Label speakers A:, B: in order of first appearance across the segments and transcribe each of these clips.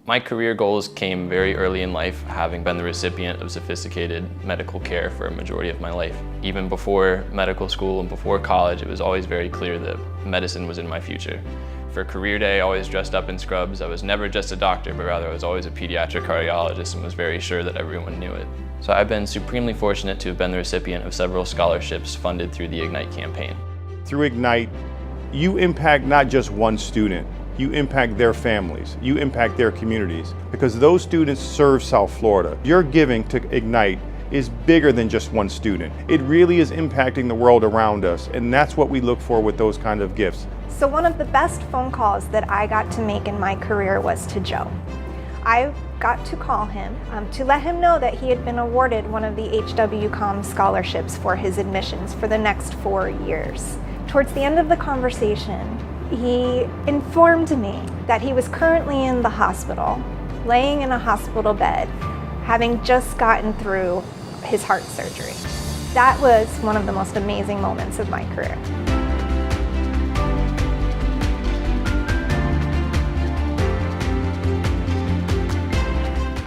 A: My career goals came very early in life, having been the recipient of sophisticated medical care for a majority of my life. Even before medical school and before college, it was always very clear that medicine was in my future. For career day, I always dressed up in scrubs. I was never just a doctor, but rather I was always a pediatric cardiologist and was very sure that everyone knew it. So I've been supremely fortunate to have been the recipient of several scholarships funded through the Ignite campaign.
B: Through Ignite, you impact not just one student, you impact their families, you impact their communities, because those students serve South Florida. Your giving to Ignite is bigger than just one student. It really is impacting the world around us, and that's what we look for with those kind of gifts.
C: So one of the best phone calls that I got to make in my career was to Joe. I got to call him to let him know that he had been awarded one of the HWCOM scholarships for his admissions for the next 4 years. Towards the end of the conversation, he informed me that he was currently in the hospital, laying in a hospital bed, having just gotten through his heart surgery. That was one of the most amazing moments of my career.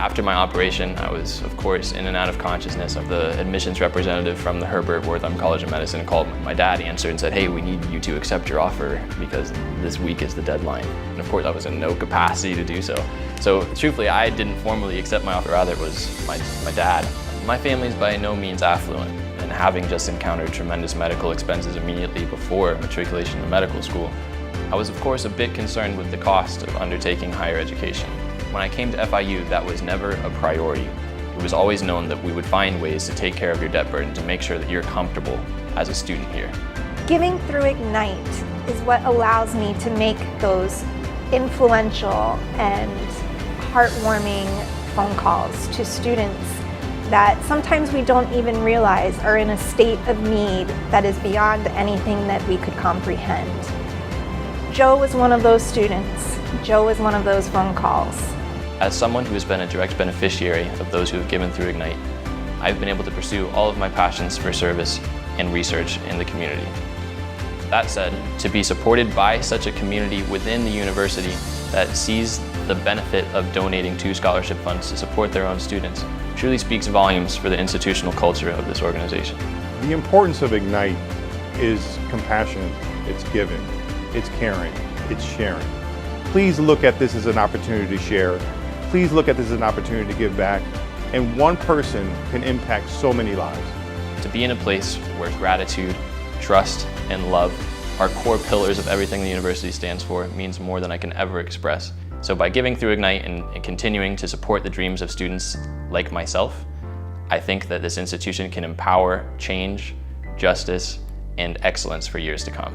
A: After my operation, I was, of course, in and out of consciousness. The admissions representative from the Herbert Wertheim College of Medicine called my dad, answered and said, "Hey, we need you to accept your offer because this week is the deadline." And of course, I was in no capacity to do so. So truthfully, I didn't formally accept my offer, rather it was my dad. My family's by no means affluent, and having just encountered tremendous medical expenses immediately before matriculation to medical school, I was of course a bit concerned with the cost of undertaking higher education. When I came to FIU, that was never a priority. It was always known that we would find ways to take care of your debt burden to make sure that you're comfortable as a student here.
C: Giving through Ignite is what allows me to make those influential and heartwarming phone calls to students that sometimes we don't even realize are in a state of need that is beyond anything that we could comprehend. Joe was one of those students. Joe was one of those phone calls.
A: As someone who has been a direct beneficiary of those who have given through Ignite, I've been able to pursue all of my passions for service and research in the community. That said, to be supported by such a community within the university that sees the benefit of donating to scholarship funds to support their own students truly speaks volumes for the institutional culture of this organization.
B: The importance of Ignite is compassion, it's giving, it's caring, it's sharing. Please look at this as an opportunity to share. Please look at this as an opportunity to give back. And one person can impact so many lives.
A: To be in a place where gratitude, trust, and love are core pillars of everything the university stands for means more than I can ever express. So by giving through Ignite and continuing to support the dreams of students like myself, I think that this institution can empower change, justice, and excellence for years to come.